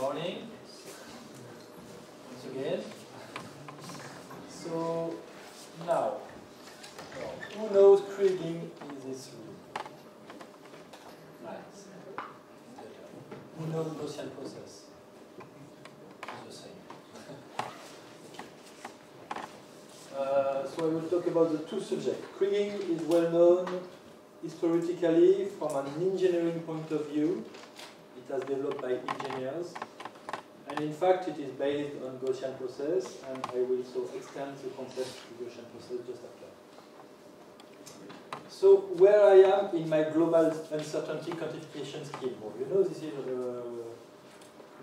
morning, once again. So now, who knows Kriging in this room? Nice. Who knows Gaussian process? It's the same. So I will talk about the two subjects. Kriging is well known historically from an engineering point of view. It has developed by engineers. And in fact, it is based on Gaussian process, and I will so extend the concept to Gaussian process just after. So where I am in my global uncertainty quantification scheme. Well, you know, this is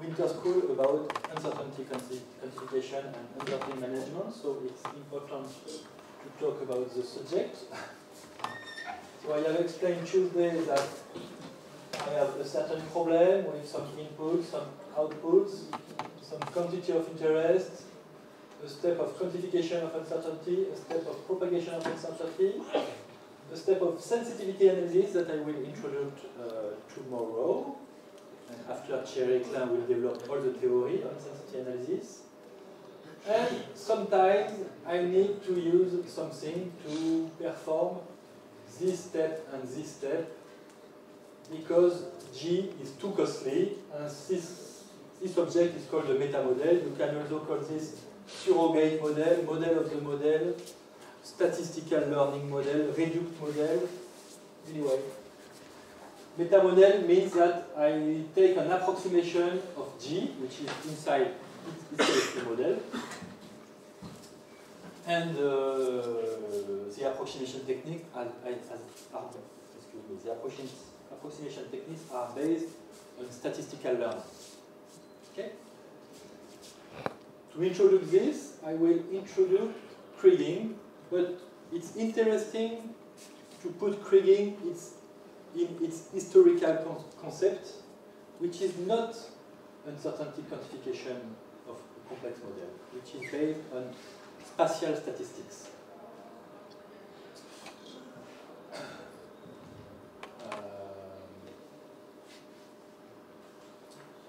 winter school about uncertainty quantification and uncertainty management, so it's important to talk about the subject. So I have explained Tuesday that I have a certain problem with some inputs, some outputs, some quantity of interest, a step of quantification of uncertainty, a step of propagation of uncertainty, a step of sensitivity analysis that I will introduce tomorrow. And after Thierry Klein will develop all the theory on sensitivity analysis. And sometimes I need to use something to perform this step and this step, because G is too costly, and this object is called the meta model. You can also call this surrogate model, model of the model, statistical learning model, reduced model. Anyway, meta model means that I take an approximation of G, which is inside the model, and the approximation technique the approximation techniques are based on statistical learning. Okay? To introduce this, I will introduce Kriging, but it's interesting to put Kriging in its historical concept, which is not uncertainty quantification of a complex model, which is based on spatial statistics.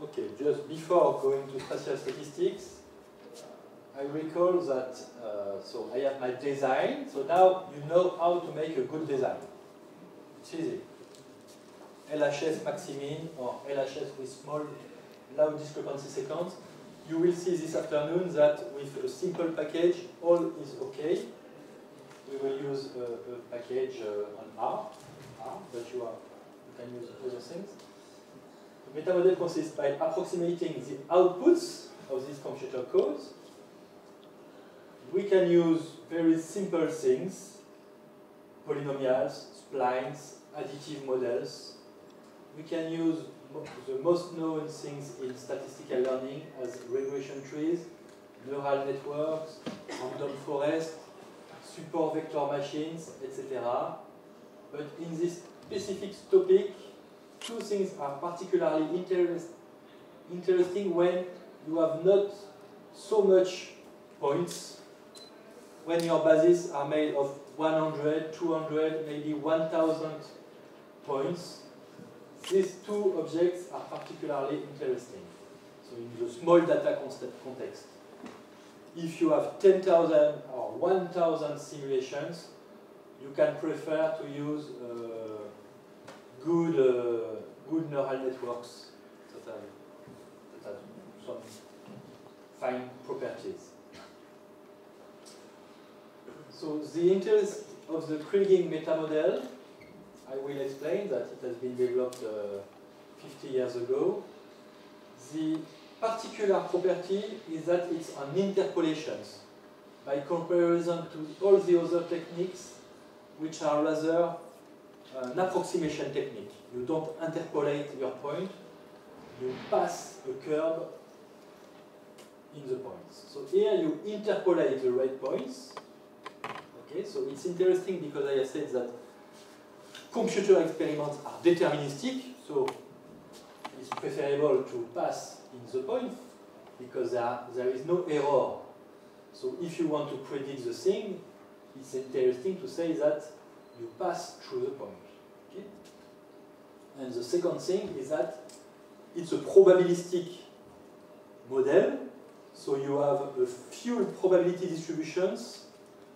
Okay, just before going to spatial statistics, I recall that, so I have my design, so now you know how to make a good design. It's easy. LHS maximin or LHS with small loud discrepancy sequence. You will see this afternoon that with a simple package, all is okay. We will use a package on R, but you can use other things. The meta model consists by approximating the outputs of these computer codes. We can use very simple things, polynomials, splines, additive models. We can use the most known things in statistical learning as regression trees, neural networks, random forest, support vector machines, etc. But in this specific topic, two things are particularly interesting when you have not so much points, when your bases are made of 100, 200, maybe 1,000 points. These two objects are particularly interesting. So in the small data context, if you have 10,000 or 1,000 simulations, you can prefer to use good neural networks that have some fine properties. So the interest of the Kriging meta model, I will explain that it has been developed 50 years ago. The particular property is that it's an interpolation by comparison to all the other techniques, which are rather an approximation technique. You don't interpolate your point, you pass a curve in the points. So here you interpolate the right points. Okay, so it's interesting because I have said that computer experiments are deterministic, so it's preferable to pass in the point because there is no error. So if you want to predict the thing, it's interesting to say that you pass through the point. Okay? And the second thing is that it's a probabilistic model. So you have a few probability distributions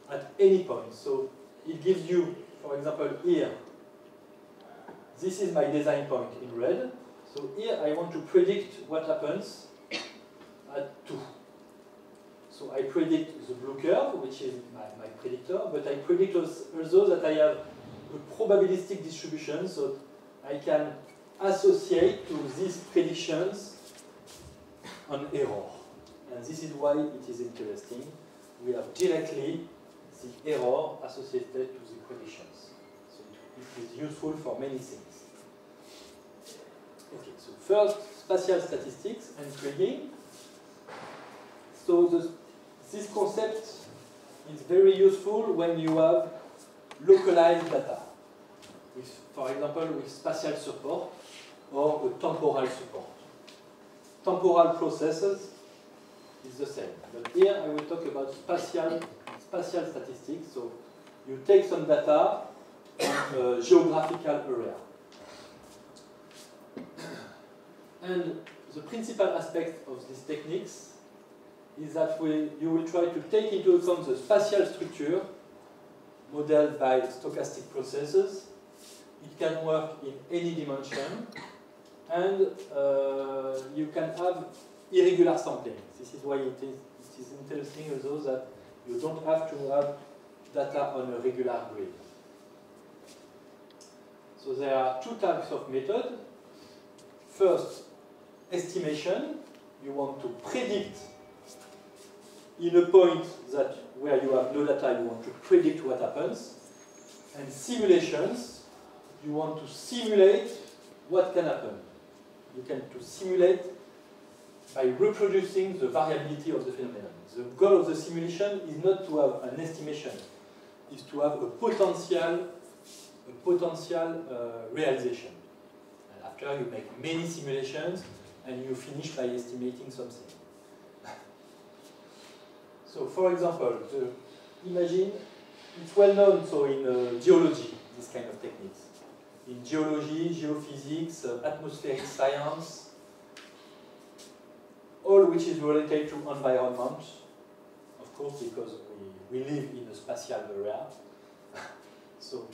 at any point. So it gives you, for example, here, this is my design point in red. So here I want to predict what happens at 2. So I predict the blue curve, which is my predictor, but I predict also that I have a probabilistic distribution, so I can associate to these predictions an error. And this is why it is interesting. We have directly the error associated to the predictions. So it is useful for many things. Okay, so first, spatial statistics and kriging. So this concept is very useful when you have localized data, with, for example, with spatial support or a temporal support. Temporal processes is the same, but here I will talk about spatial statistics. So you take some data on a geographical area. And the principal aspect of these techniques is that you will try to take into account the spatial structure modeled by stochastic processes. It can work in any dimension, and you can have irregular sampling. This is why it is interesting also that you don't have to have data on a regular grid. So there are two types of method. First, estimation. You want to predict in a point that where you have no data, you want to predict what happens. And simulations, you want to simulate what can happen. You can simulate by reproducing the variability of the phenomenon. The goal of the simulation is not to have an estimation, is to have a potential realization. And after you make many simulations and you finish by estimating something. So, for example, imagine it's well known. So in geology, this kind of techniques. In geology, geophysics, atmospheric science, all which is related to environment, of course, because we live in a spatial area. So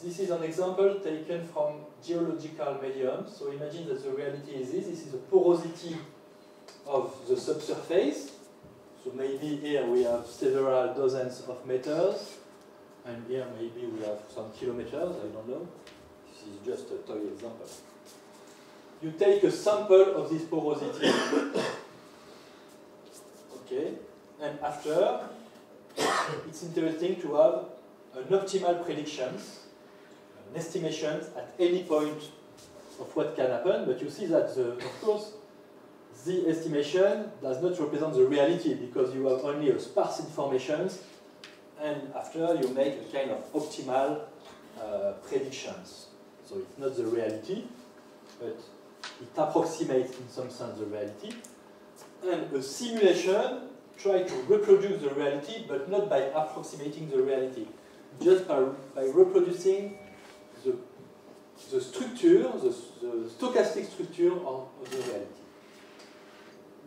this is an example taken from geological medium. So imagine that the reality is this. This is the porosity of the subsurface. So maybe here we have several dozens of meters, and here maybe we have some kilometers, I don't know. This is just a toy example. You take a sample of this porosity, okay, and after, it's interesting to have an optimal predictions, an estimation at any point of what can happen, but you see that, of course, the estimation does not represent the reality because you have only a sparse information, and after you make a kind of optimal predictions. So it's not the reality, but it approximates in some sense the reality. And a simulation tries to reproduce the reality, but not by approximating the reality, just by reproducing the structure, the stochastic structure of the reality.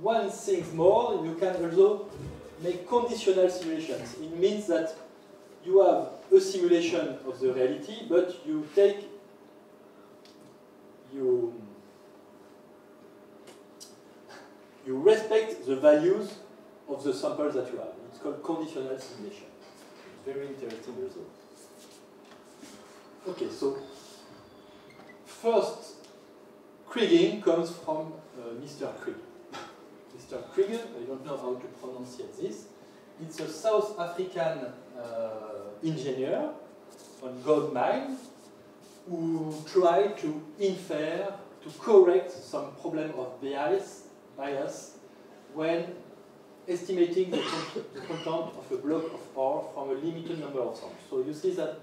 One thing more, you can also make conditional simulations. It means that you have a simulation of the reality, but you respect the values of the samples that you have. It's called conditional simulation. It's very interesting also. Okay, so first, kriging comes from Mr. Krige. Mr. Krige, I don't know how to pronounce this. It's a South African engineer on gold mine who tried to infer, to correct some problem of bias when estimating the content of a block of ore from a limited number of samples. So you see that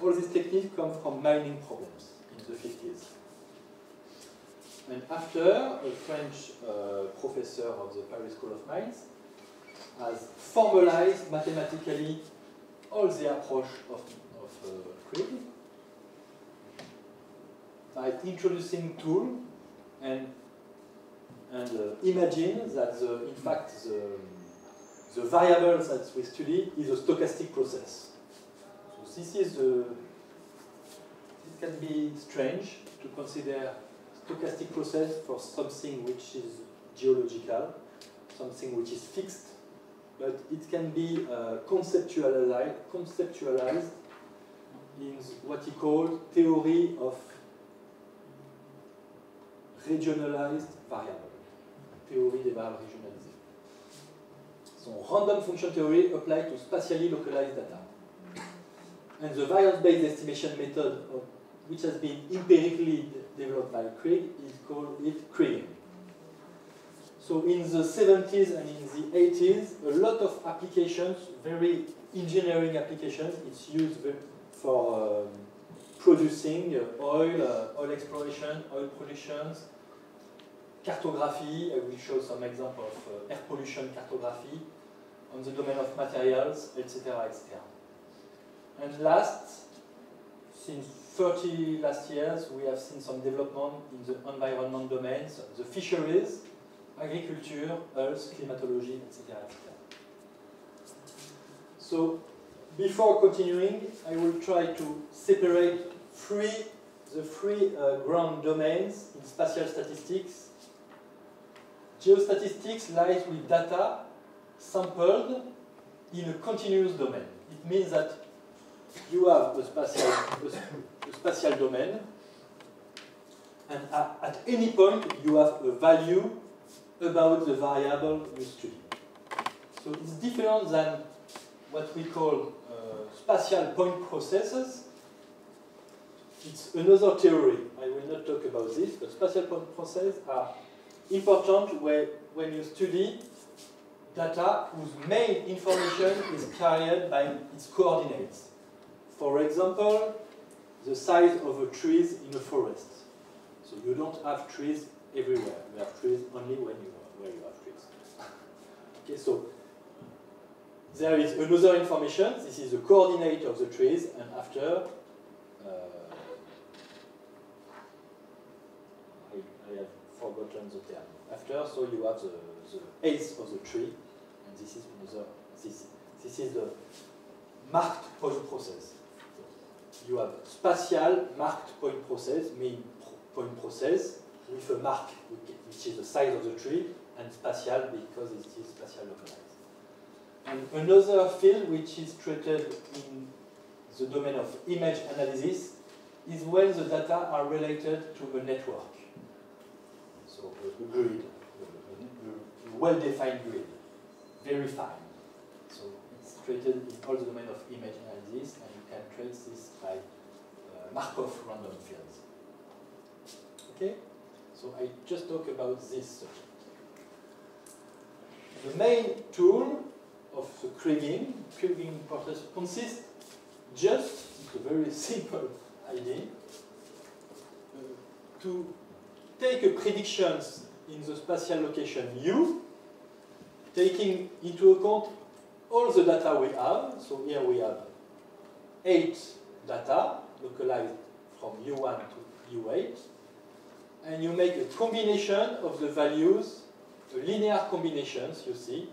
all these techniques come from mining problems in the 50s. And after, a French professor of the Paris School of Mines has formalized mathematically all the approach of Krige by introducing tool and And imagine that, in fact, the variables that we study is a stochastic process. So this can be strange to consider stochastic process for something which is geological, something which is fixed, but it can be conceptualized in what he called theory of regionalized variable, théorie des variables régionalisées. So random function theory applied to spatially localized data. And the variance-based estimation method, which has been empirically developed by Krigg, is called Krigg. So in the 70s and in the 80s, a lot of applications, very engineering applications, it's used for producing oil exploration, oil productions, cartography. I will show some example of air pollution cartography on the domain of materials, etc., etc. And last, since 30 last years, we have seen some development in the environment domains, the fisheries, agriculture, health, climatology, etc., etc. So, before continuing, I will try to separate the three ground domains in spatial statistics. Geostatistics lies with data sampled in a continuous domain. It means that you have a spatial domain, and at any point you have a value about the variable you study. So it's different than what we call spatial point processes. It's another theory. I will not talk about this, but spatial point processes are important when you study data whose main information is carried by its coordinates. For example, the size of the trees in a forest. So you don't have trees everywhere. You have trees only where you have trees. Okay, so there is another information. This is the coordinate of the trees, and after I have forgotten the term. After, so you have the age of the tree, and this is another. This is the marked point process. You have spatial marked point process, mean point process, with a mark, which is the size of the tree, and spatial because it is spatial localized. And another field which is treated in the domain of image analysis is when the data are related to a network. So a grid, a well-defined grid, very fine. So it's treated in all the domain of image analysis, and you can trace this by Markov random fields. Okay? So I just talk about this subject. The main tool of the Kriging process consists just, it's a very simple idea, to take a predictions in the spatial location U, taking into account all the data we have. So here we have 8 data localized from U1 to U8, and you make a combination of the values, linear combinations, you see.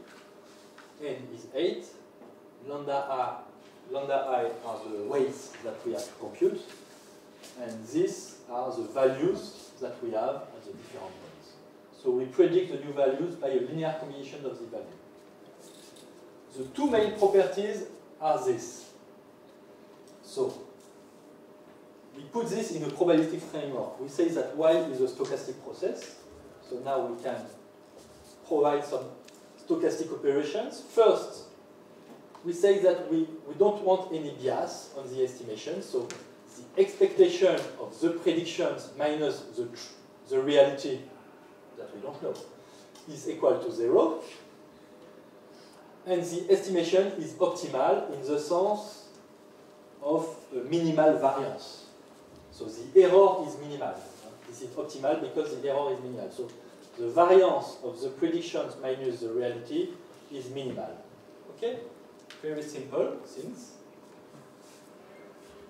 N is 8, lambda I are the weights that we have to compute, and these are the values that we have at the different points. So we predict the new values by a linear combination of the values. The two main properties are this. So we put this in a probabilistic framework. We say that Y is a stochastic process. So now we can provide some stochastic operations. First, we say that we don't want any bias on the estimation. So the expectation of the predictions minus the reality that we don't know is equal to 0. And the estimation is optimal in the sense of minimal variance. So the error is minimal. This is optimal because the error is minimal. So the variance of the predictions minus the reality is minimal. Okay? Very simple things.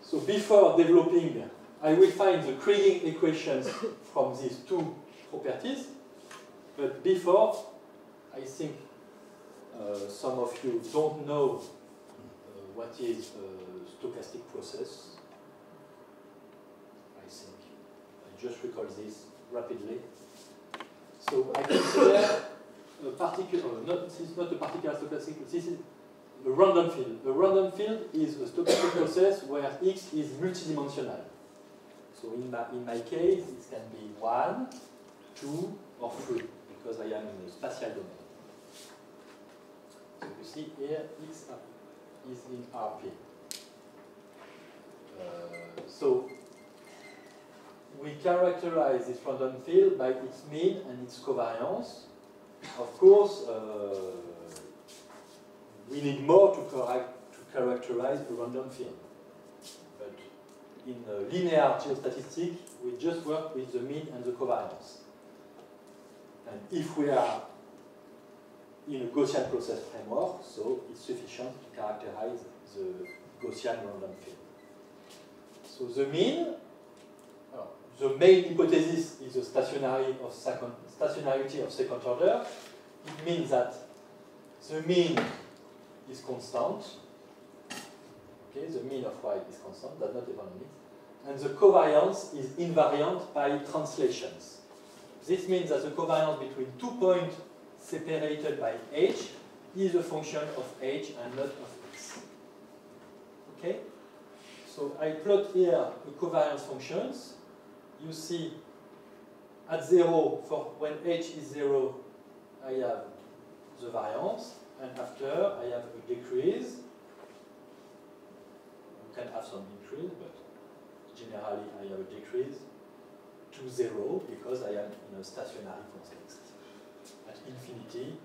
So before developing, I will find the Kriging equations from these two properties. But But before, I think some of you don't know what is a stochastic process. I think I just recall this rapidly. So I consider a particular, this is not a particular stochastic, this is a random field. A random field is a stochastic process where X is multidimensional. So in my case, it can be 1, 2, or 3, because I am in a spatial domain. So you see here, X is in RP. So we characterize this random field by its mean and its covariance. Of course, we need more to characterize a random field. But in linear geostatistics, we just work with the mean and the covariance. And if we are in a Gaussian process framework, so it's sufficient to characterize the Gaussian random field. So the mean, the main hypothesis is the stationarity of second order. It means that the mean is constant. Okay, the mean of y is constant, does not depend on it. And the covariance is invariant by translations. This means that the covariance between 2 points separated by h is a function of h and not of x. Okay? So I plot here the covariance functions. You see at 0, for when h is 0, I have the variance, and after I have a decrease. You can have some increase, but generally I have a decrease to 0 because I am in a stationary context at infinity.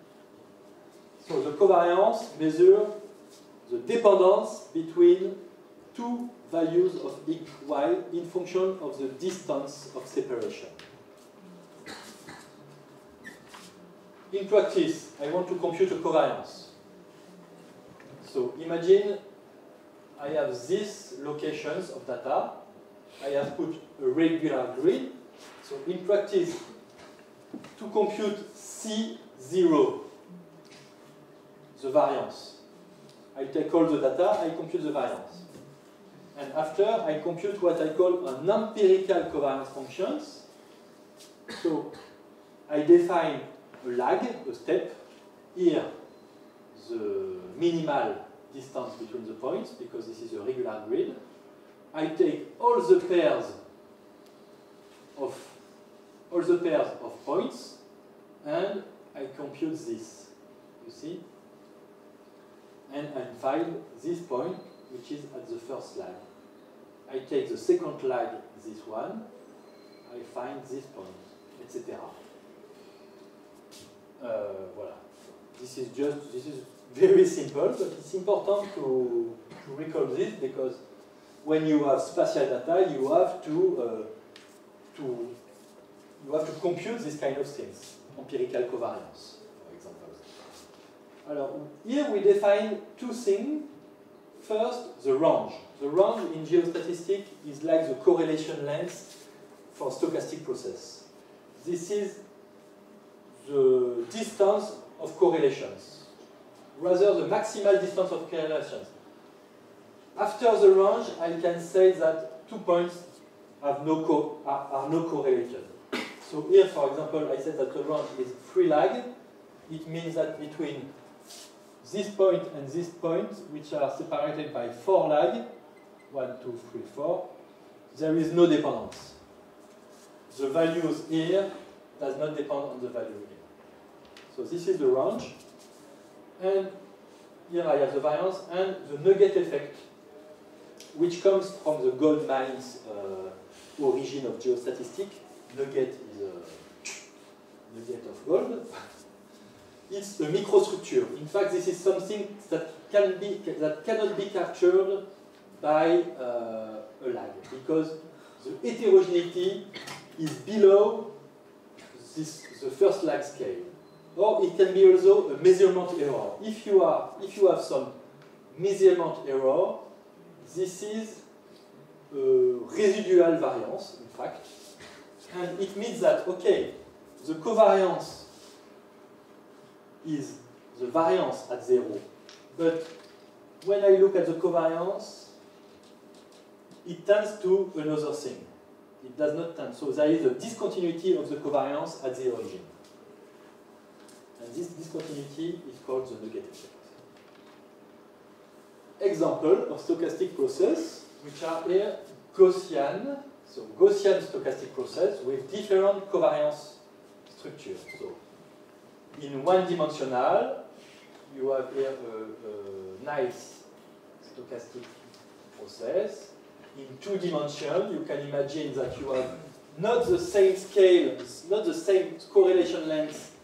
So the covariance measures the dependence between two values of x, y in function of the distance of separation. In practice, I want to compute a covariance. So imagine I have these locations of data. I have put a regular grid. So in practice, to compute C0, the variance, I take all the data, I compute the variance. And after, I compute what I call an empirical covariance functions. So I define a lag, a step. Here, the minimal distance between the points, because this is a regular grid. I take all the pairs of points, and I compute this. You see? And I find this point, which is at the first lag. I take the second lag, this one. I find this point, etc. Voilà. This is very simple, but it's important to recall this because when you have spatial data, you have to compute this kind of things, empirical covariance, for example. Alors, here we define two things. First, the range. The range in geostatistics is like the correlation length for stochastic process. This is the distance of correlations, rather the maximal distance of correlations. After the range, I can say that 2 points have are no correlated. So here, for example, I said that the range is 3 lag. It means that between this point and this point, which are separated by 4 lag, 1, 2, 3, 4, there is no dependence. The values here does not depend on the value here. So this is the range. And here I have the variance and the nugget effect, which comes from the Goldman's origin of geostatistics. Nugget is a nugget of gold. It's a microstructure. In fact, this is something that cannot be captured by a lag because the heterogeneity is below the first lag scale. Or it can be also a measurement error. If you have some measurement error, this is residual variance, in fact. And it means that, okay, the covariance is the variance at 0. But when I look at the covariance, it tends to another thing. It does not tend. So there is a discontinuity of the covariance at the origin. And this discontinuity is called the negative effect. Example of stochastic process, which are here Gaussian. So Gaussian stochastic process with different covariance structures. So in one-dimensional, you have here a nice stochastic process. In 2 dimensions, you can imagine that you have not the same scale, not the same correlation length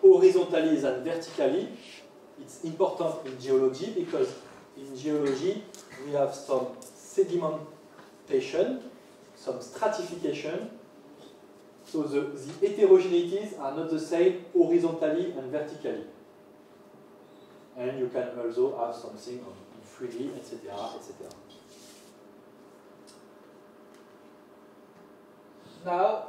horizontally than vertically. It's important in geology because in geology we have some sedimentation, some stratification. So the heterogeneities are not the same horizontally and vertically. And you can also have something on 3D, etc., etc. Now,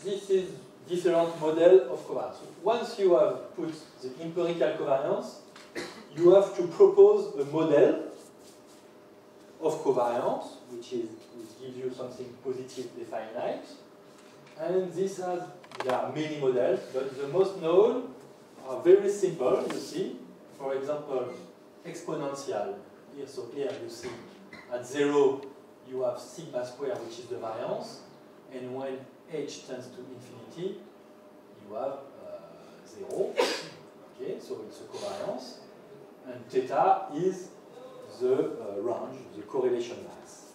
this is different model of covariance. So once you have put the empirical covariance, you have to propose a model of covariance, which gives you something positively finite. And there are many models, but the most known are very simple, you see. For example, exponential. Here, so here you see at 0, you have sigma square, which is the variance, and when h tends to infinity, you have 0. Okay, so it's a covariance, and theta is the range, the correlation mass.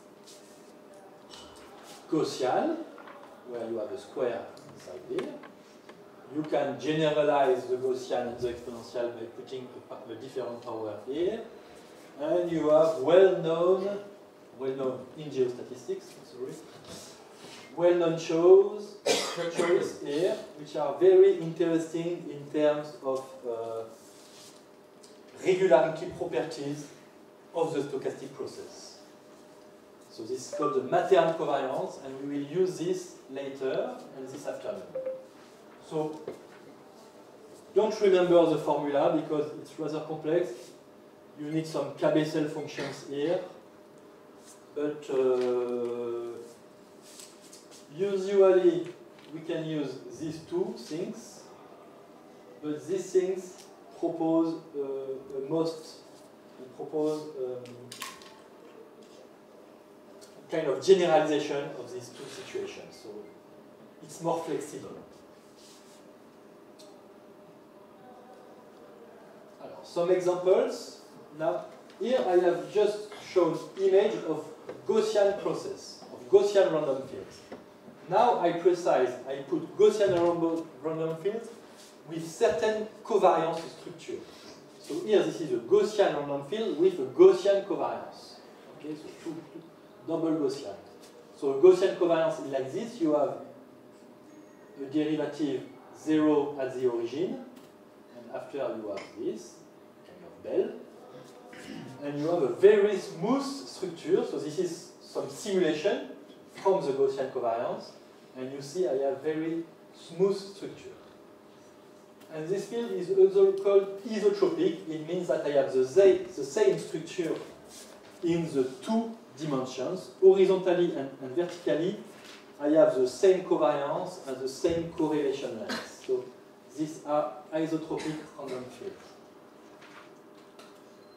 Gaussian, where you have a square inside here. You can generalize the Gaussian and the exponential by putting a different power here, and you have well-known in geostatistics, sorry, well-known choice here, which are very interesting in terms of regularity properties of the stochastic process. So this is called the Matern covariance, and we will use this later and this afternoon. So don't remember the formula because it's rather complex. You need some K-Bessel functions here. But usually we can use these two things, but these things propose kind of generalization of these two situations. So it's more flexible. Some examples. Now, here I have just shown image of Gaussian process, of Gaussian random fields. Now I put Gaussian random fields with certain covariance structure. So here this is a Gaussian random field with a Gaussian covariance. Okay, so two double Gaussian. So a Gaussian covariance is like this. You have a derivative 0 at the origin, and after you have this kind of bell. And you have a very smooth structure. So this is some simulation from the Gaussian covariance. And you see I have very smooth structure. And this field is also called isotropic. It means that I have the same structure in the 2 dimensions, horizontally and vertically. I have the same covariance and the same correlation length. So these are isotropic random fields.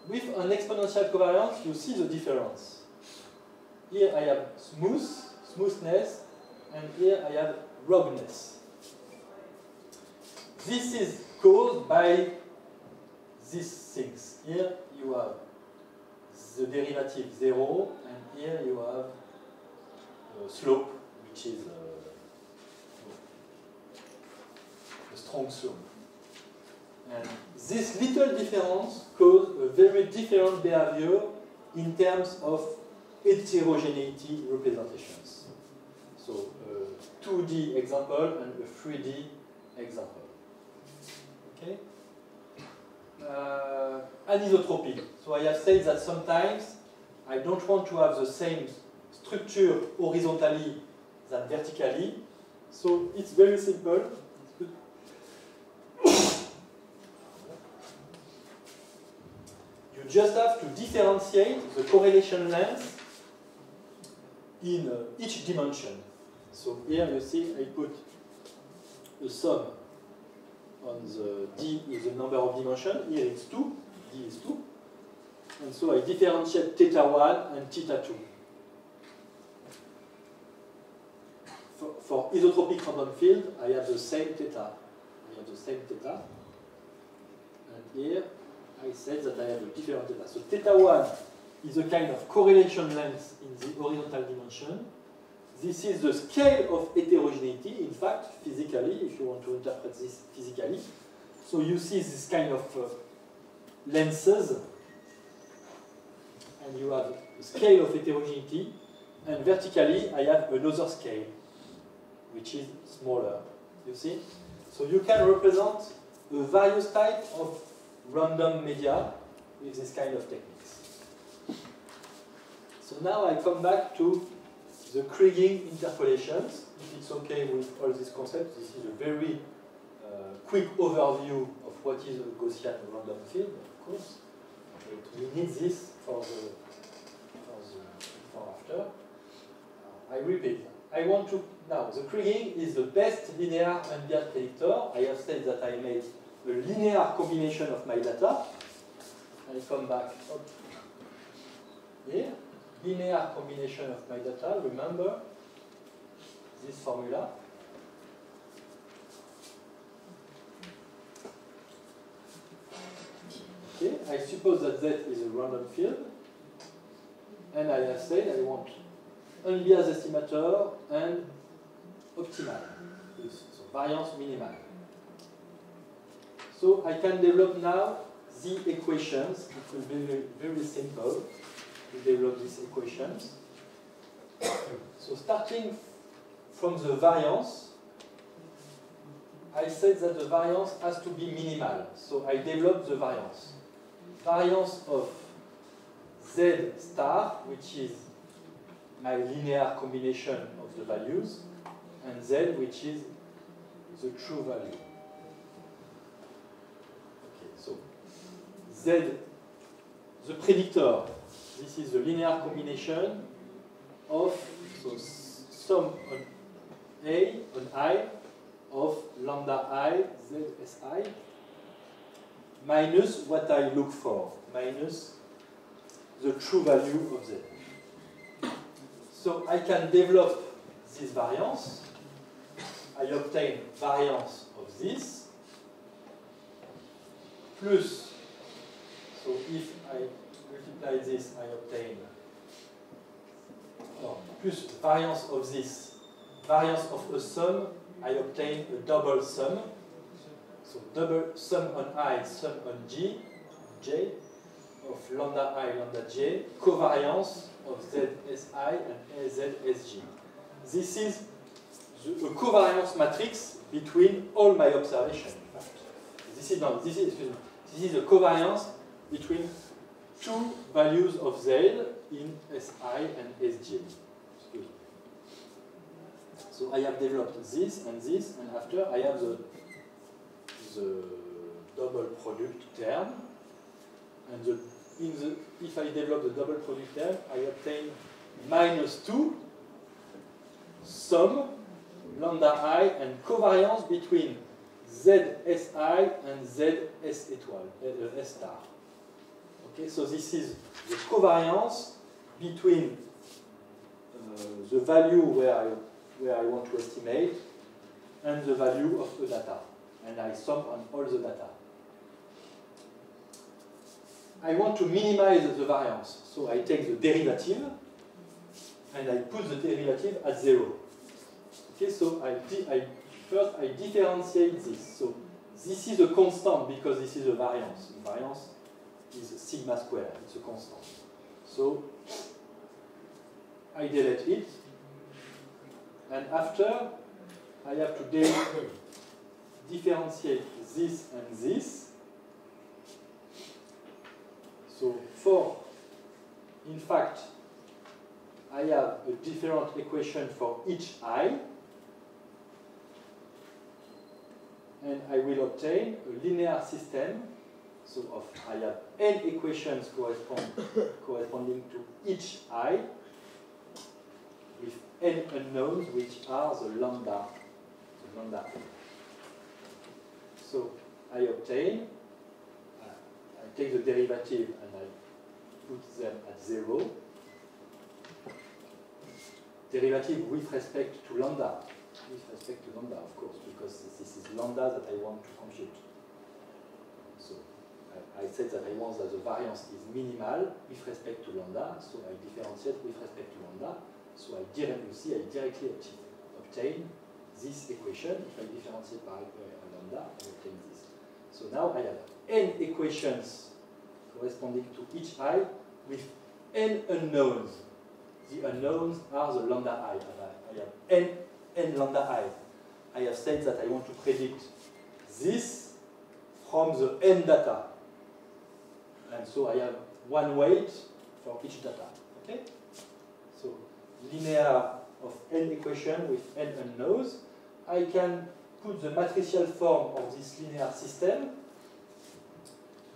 With an exponential covariance, you see the difference. Here I have smoothness, and here I have ruggedness. This is caused by these things. Here you have the derivative 0, and here you have slope, which is a strong slope. And this little difference causes a very different behavior in terms of heterogeneity representations. So a 2D example and a 3D example. Okay? Anisotropic. So I have said that sometimes I don't want to have the same structure horizontally than vertically. So it's very simple. just have to differentiate the correlation length in each dimension. So here you see I put a sum on the D is the number of dimensions. Here it's 2, D is 2. And so I differentiate theta 1 and theta 2. For isotropic random field, I have the same theta. And here I said that I have a different theta. So theta 1 is a kind of correlation length in the horizontal dimension. This is the scale of heterogeneity, in fact, physically, if you want to interpret this physically. So you see this kind of lenses, and you have a scale of heterogeneity, and vertically I have another scale, which is smaller, you see? So you can represent a various type of random media with this kind of techniques. So now I come back to the Kriging interpolations. If it's okay with all these concepts, this is a very quick overview of what is a Gaussian random field, of course. But we need this for after. I repeat. I want to now the Kriging is the best linear unbiased predictor. I have said that I made a linear combination of my data. I come back up here. Linear combination of my data. Remember this formula. Okay, I suppose that Z is a random field, and I have said I want unbiased estimator and optimal, so variance minimal. So I can develop now the equations. It will be very, very simple to develop these equations. So starting from the variance, I said that the variance has to be minimal. So I develop the variance. Variance of Z star, which is my linear combination of the values, and Z, which is the true value. Okay, so Z, the predictor, this is the linear combination of, so sum on A, on I, of lambda I, Z, Si, minus what I look for, minus the true value of Z. So I can develop this variance. I obtain variance of this, plus, so if I multiply this, I obtain, plus variance of this, variance of a sum, I obtain a double sum. So double sum on I, sum on J, of lambda I, lambda J, covariance of ZSI and ZSG. This is a covariance matrix between all my observations. This is a covariance between two values of Z in SI and SG. So I have developed this, and after I have the double product term, and if I develop the double product term, I obtain minus 2 sum lambda I and covariance between ZSI and ZS étoile, S star. Okay, so this is the covariance between the value where I want to estimate and the value of the data. And I sum on all the data. I want to minimize the variance, so I take the derivative and I put the derivative at 0. Okay, so first I differentiate this. So this is a constant because this is a variance. The variance is sigma squared, it's a constant. So I delete it, and after I have to differentiate this and this. So in fact, I have a different equation for each I, and I will obtain a linear system. So I have n equations corresponding to each I, with n unknowns, which are the lambda. So I obtain, I take the derivative and I put them at 0. Derivative with respect to lambda. With respect to lambda, of course, because this is lambda that I want to compute. So I said that I want that the variance is minimal with respect to lambda, so I differentiate with respect to lambda. So I directly obtain this equation. If I differentiate by lambda, I obtain this. So now I have n equations corresponding to each I with n unknowns. The unknowns are the lambda I. I have n lambda I. I have said that I want to predict this from the n data. And so I have one weight for each data. Okay? So linear of n equation with n unknowns. I can put the matricial form of this linear system,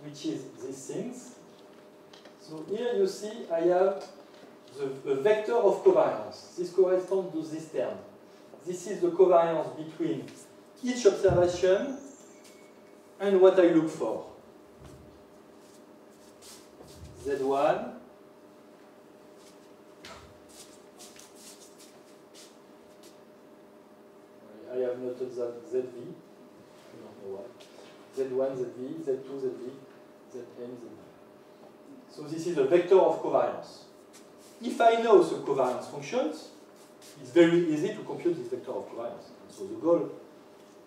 which is these things. So here you see I have the vector of covariance. This corresponds to this term. This is the covariance between each observation and what I look for. Z1 I have noted that ZV, I don't know why. Z1, ZV, Z2, ZV, Zn, ZV. So this is a vector of covariance. If I know the covariance functions, it's very easy to compute this vector of covariance. And so the goal,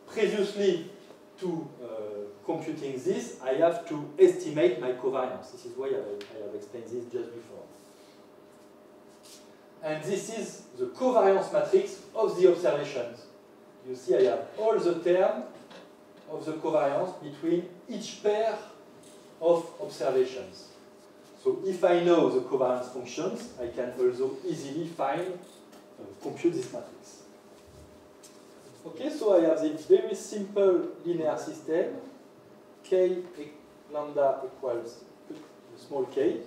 previously to computing this, I have to estimate my covariance. This is why I have explained this just before. And this is the covariance matrix of the observations. You see I have all the terms of the covariance between each pair of observations. So if I know the covariance functions, I can also easily compute this matrix. Okay, so I have this very simple linear system. K lambda equals small k.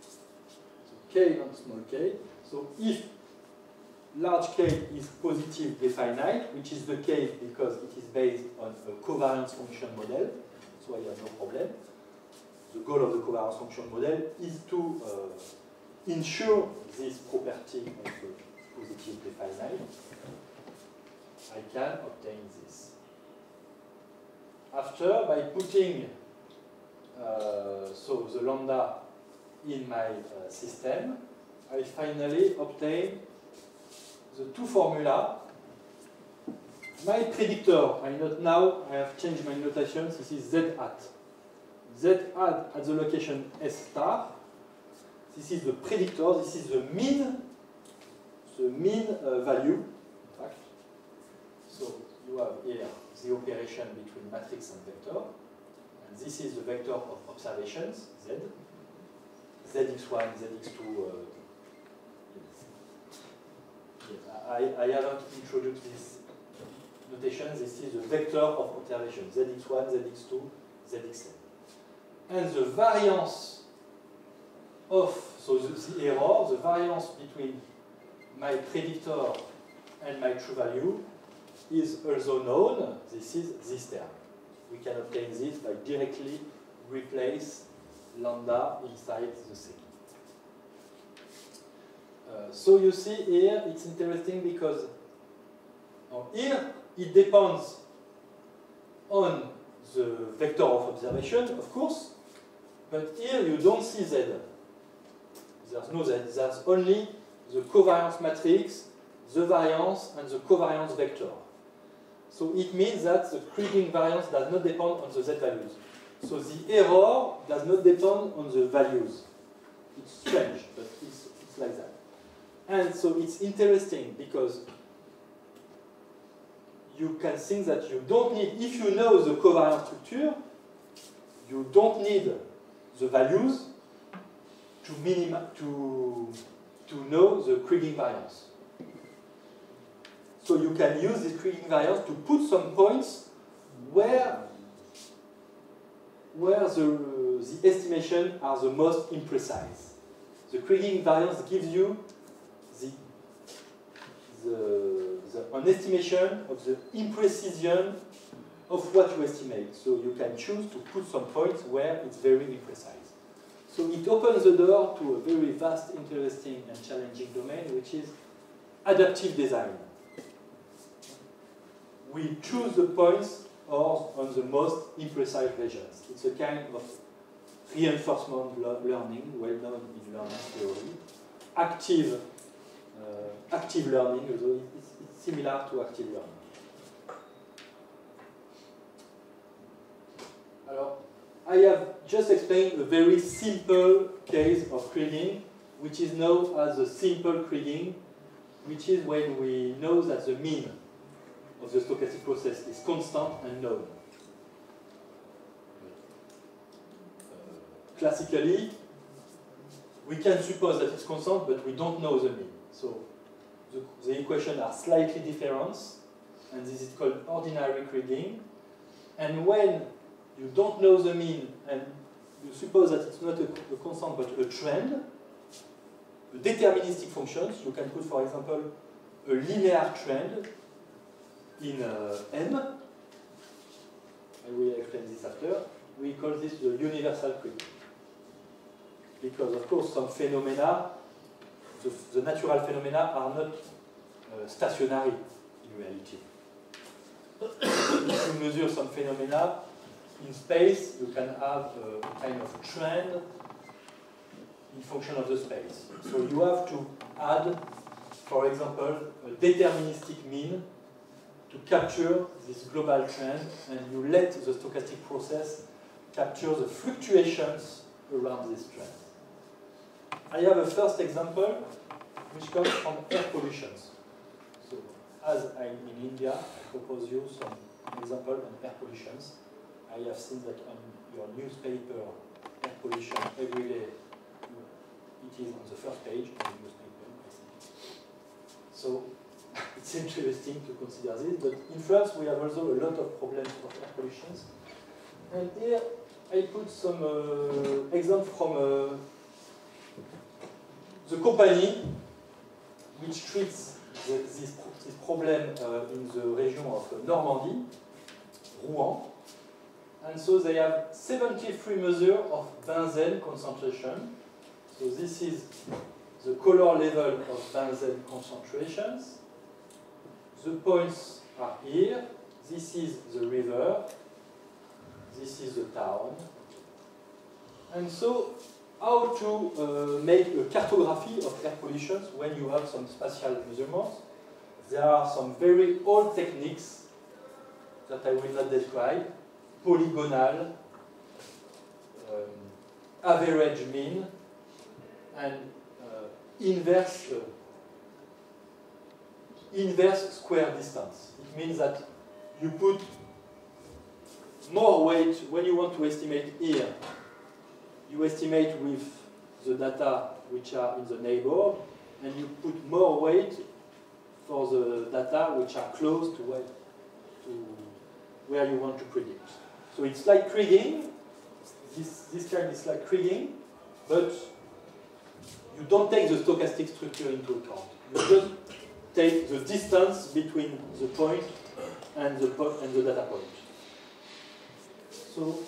So k and small k. So if large k is positive definite, which is the case because it is based on a covariance function model, so I have no problem. The goal of the covariance function model is to ensure this property of positive definite. I can obtain this. After, by putting so the lambda in my system, I finally obtain the two formula. My predictor, now I have changed my notation, this is Z hat. Z hat at the location S star. This is the predictor, this is the mean value, in fact. So you have here the operation between matrix and vector. And this is the vector of observations, Z. Zx1, Zx2. I haven't introduced this notation. This is the vector of observation, Zx1, Zx2, Zxn. And the variance so the error, the variance between my predictor and my true value is also known. This is this term. We can obtain this by directly replace lambda inside the C. So you see here, it's interesting because here it depends on the vector of observation, of course, but here you don't see Z. There's no Z, there's only the covariance matrix, the variance, and the covariance vector. So it means that the Kriging variance does not depend on the Z values. So the error does not depend on the values. It's strange, but it's like that. And so it's interesting because you can think that you don't need, if you know the covariance structure, you don't need the values to know the Kriging variance. So you can use this Kriging variance to put some points where where the estimation are the most imprecise. The Kriging variance gives you an estimation of the imprecision of what you estimate. So you can choose to put some points where it's very imprecise. So it opens the door to a very vast, interesting, and challenging domain, which is adaptive design. We choose the points on the most imprecise regions. It's a kind of reinforcement learning, well known in learning theory. Active learning, although it's similar to active learning. Alors, I have just explained a very simple case of Kriging, which is known as the simple Kriging, which is when we know that the mean of the stochastic process is constant and known. Classically, we can suppose that it's constant, but we don't know the mean. So the equations are slightly different, and this is called ordinary Kriging. And when you don't know the mean, and you suppose that it's not a constant, but a trend, a deterministic functions, you can put, for example, a linear trend in M. I will explain this after. We call this the universal Kriging. Because, of course, some phenomena, the natural phenomena, are not stationary in reality. If you measure some phenomena in space, you can have a kind of trend in function of the space. So you have to add, for example, a deterministic mean to capture this global trend, and you let the stochastic process capture the fluctuations around this trend. I have a first example which comes from air pollution. So, as I'm in India, I propose you some example on air pollution. I have seen that on your newspaper, air pollution every day, it is on the first page of the newspaper. So it's interesting to consider this, but in France we have also a lot of problems of air pollution. And here I put some example from the company which treats this problem in the region of Normandy, Rouen. And so they have 73 measures of benzene concentration. So this is the color level of benzene concentrations. The points are here. This is the river. This is the town. And so how to make a cartography of air pollution when you have some spatial measurements. There are some very old techniques that I will not describe. Polygonal, average mean, and inverse square distance. It means that you put more weight when you want to estimate here. You estimate with the data which are in the neighborhood, and you put more weight for the data which are close to where you want to predict. So it's like Kriging. This kind is like Kriging, but you don't take the stochastic structure into account. You just take the distance between the point and the data point. So,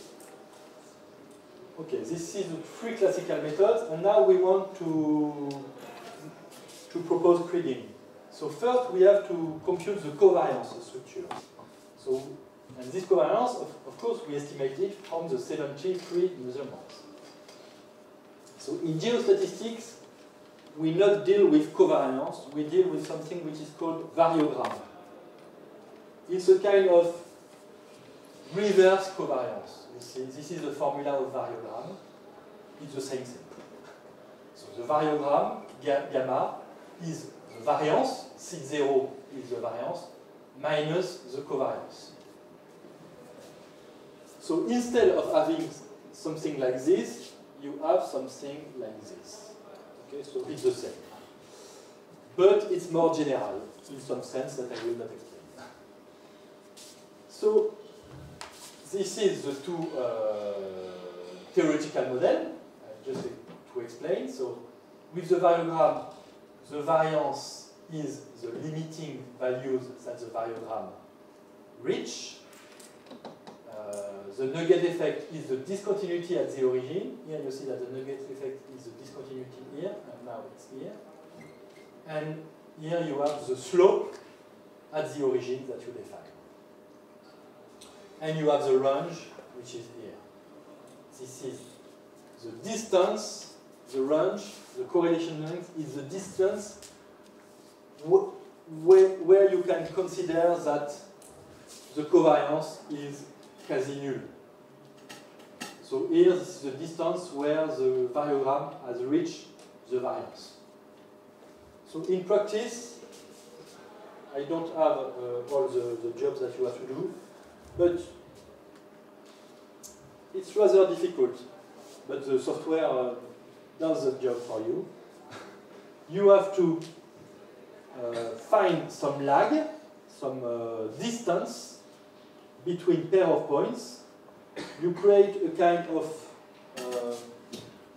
okay, this is the three classical methods, and now we want to propose Kriging. So first we have to compute the covariance structure. So, and this covariance, of course, we estimate it from the 73 measurements. So in geostatistics, we not deal with covariance, we deal with something which is called variogram. It's a kind of reverse covariance. This is the formula of variogram. It's the same thing. So the variogram, gamma, is the variance, C0 is the variance, minus the covariance. So instead of having something like this, you have something like this. Okay, so it's the same. But it's more general, in some sense that I will not explain. So this is the two theoretical model, just to explain. So with the variogram, the variance is the limiting values that the variogram reach. The nugget effect is the discontinuity at the origin. Here you see that the nugget effect is the discontinuity here, and now it's here. And here you have the slope at the origin that you define. And you have the range, which is here. This is the distance, the range, the correlation length is the distance where you can consider that the covariance is quasi null. So here, this is the distance where the variogram has reached the variance. So in practice, I don't have all the jobs that you have to do, but it's rather difficult. But the software does the job for you. You have to find some lag, some distance between pair of points. You create a kind of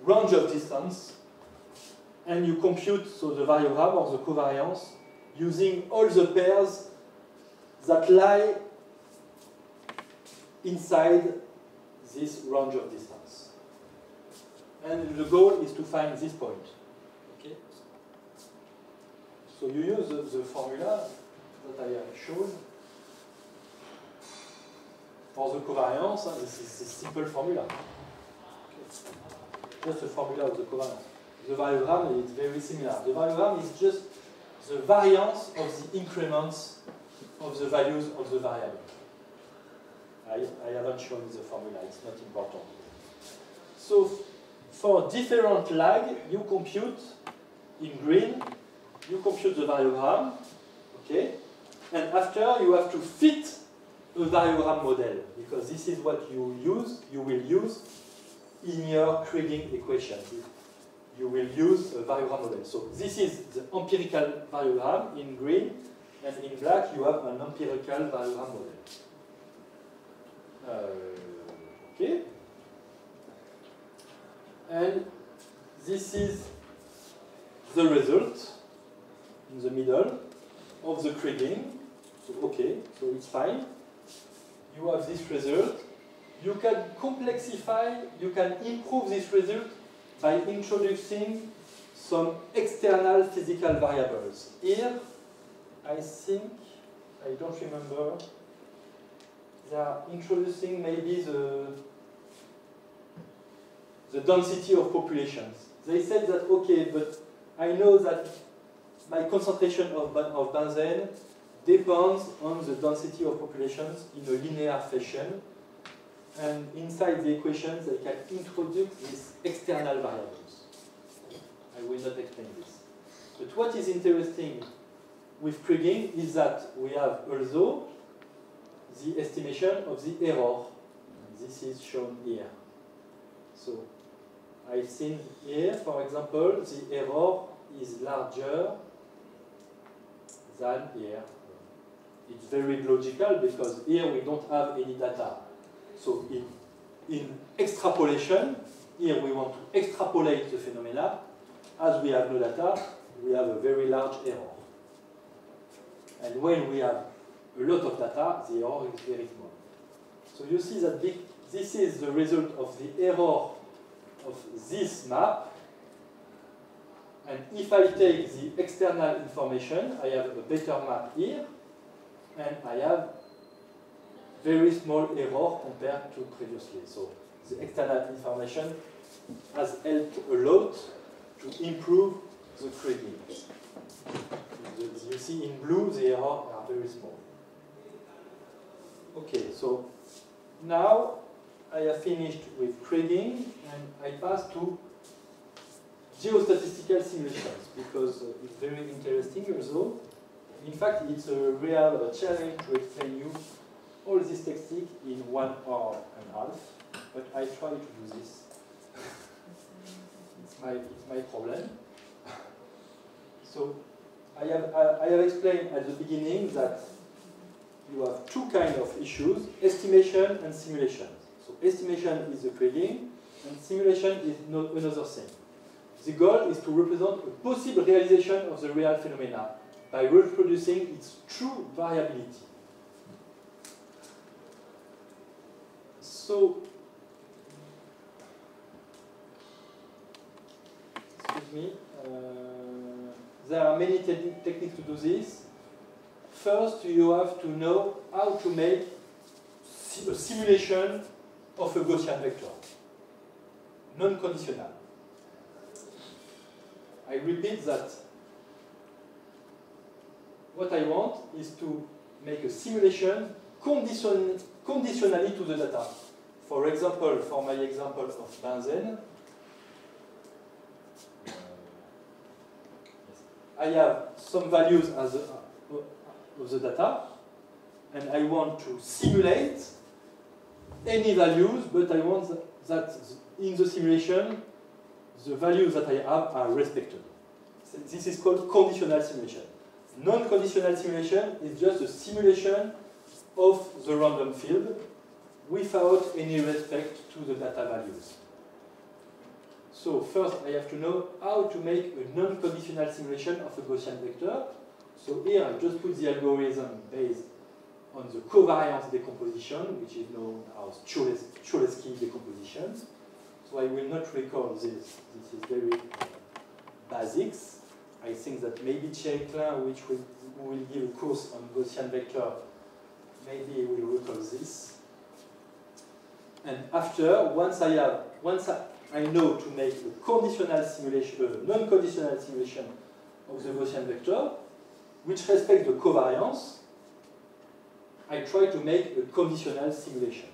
range of distance, and you compute so the variogram or the covariance using all the pairs that lie inside this range of distance. And the goal is to find this point. Okay? So you use the formula that I have shown for the covariance. This is a simple formula. Okay. Just the formula of the covariance. The variogram is very similar. The variogram is just the variance of the increments of the values of the variable. I haven't shown the formula, it's not important. So for different lag, you compute in green, you compute the variogram, okay? And after you have to fit a variogram model, because this is what you will use in your Kriging equation. You will use a variogram model. So this is the empirical variogram in green, and in black you have an empirical variogram model. Okay. And this is the result in the middle of the Kriging. So, okay, so it's fine. You have this result. You can complexify, you can improve this result by introducing some external physical variables. Here, I think, I don't remember, they are introducing maybe the density of populations. They said that, okay, but I know that my concentration of benzene depends on the density of populations in a linear fashion. And inside the equations, they can introduce these external variables. I will not explain this. But what is interesting with Kriging is that we have also the estimation of the error. And this is shown here. So I've seen here, for example, the error is larger than here. It's very logical because here we don't have any data. So in extrapolation, here we want to extrapolate the phenomena. As we have no data, we have a very large error. And when we have a lot of data, the error is very small. So you see that this is the result of the error of this map. And if I take the external information, I have a better map here, and I have very small error compared to previously. So the external information has helped a lot to improve the Kriging. You see in blue, the errors are very small. Okay, so now I have finished with Kriging, and I pass to geostatistical simulations, because it's very interesting also. In fact, it's a real challenge to explain you all this technique in 1 hour and a half, but I try to do this. It's my problem. So I have explained at the beginning that you have two kinds of issues, estimation and simulation. So estimation is the kriging, and simulation is another thing. The goal is to represent a possible realization of the real phenomena by reproducing its true variability. So, excuse me, there are many techniques to do this. First, you have to know how to make a simulation of a Gaussian vector, non-conditional. I repeat that what I want is to make a simulation conditionally to the data. For example, for my example of benzene, I have some values as of the data, and I want to simulate any values, but I want that in the simulation, the values that I have are respected. This is called conditional simulation. Non-conditional simulation is just a simulation of the random field without any respect to the data values. So first I have to know how to make a non-conditional simulation of a Gaussian vector. So here I just put the algorithm based on the covariance decomposition, which is known as Cholesky decomposition. So I will not recall this. This is very basics. I think that maybe Thierry Klein, who will give a course on Gaussian vector, maybe he will recall this. And after, once I know to make a conditional simulation, a non-conditional simulation of the Gaussian vector, which respects the covariance, I try to make a conditional simulation.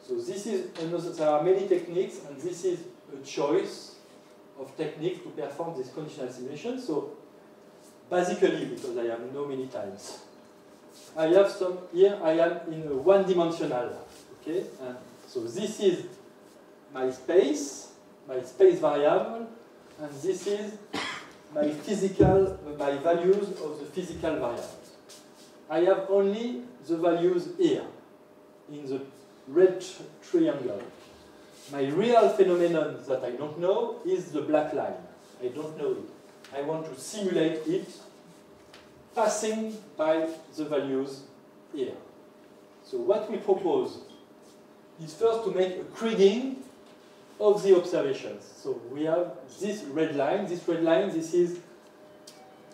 So this is another, there are many techniques, and this is a choice of techniques to perform this conditional simulation. So basically, because I have no many times, I have some, here I am in a one-dimensional, okay? And so this is my space variable, and this is my values of the physical variables. I have only the values here, in the red triangle. My real phenomenon that I don't know is the black line. I don't know it. I want to simulate it passing by the values here. So what we propose is first to make a kriging of the observations. So we have this red line. This red line, this is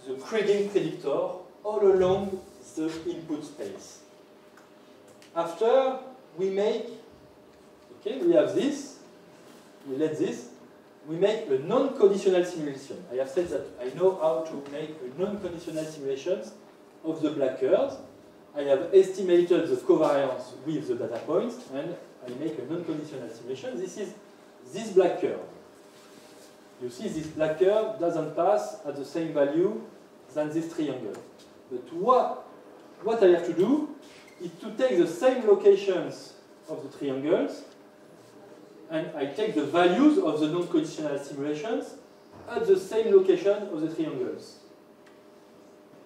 the kriging predictor all along the input space. After we make, okay, we have this, we let this, we make a non-conditional simulation. I have said that I know how to make a non-conditional simulation of the black curves. I have estimated the covariance with the data points, and I make a non-conditional simulation. This is this black curve. You see, this black curve doesn't pass at the same value than this triangle. But what I have to do is to take the same locations of the triangles, and I take the values of the non-conditional simulations at the same location of the triangles.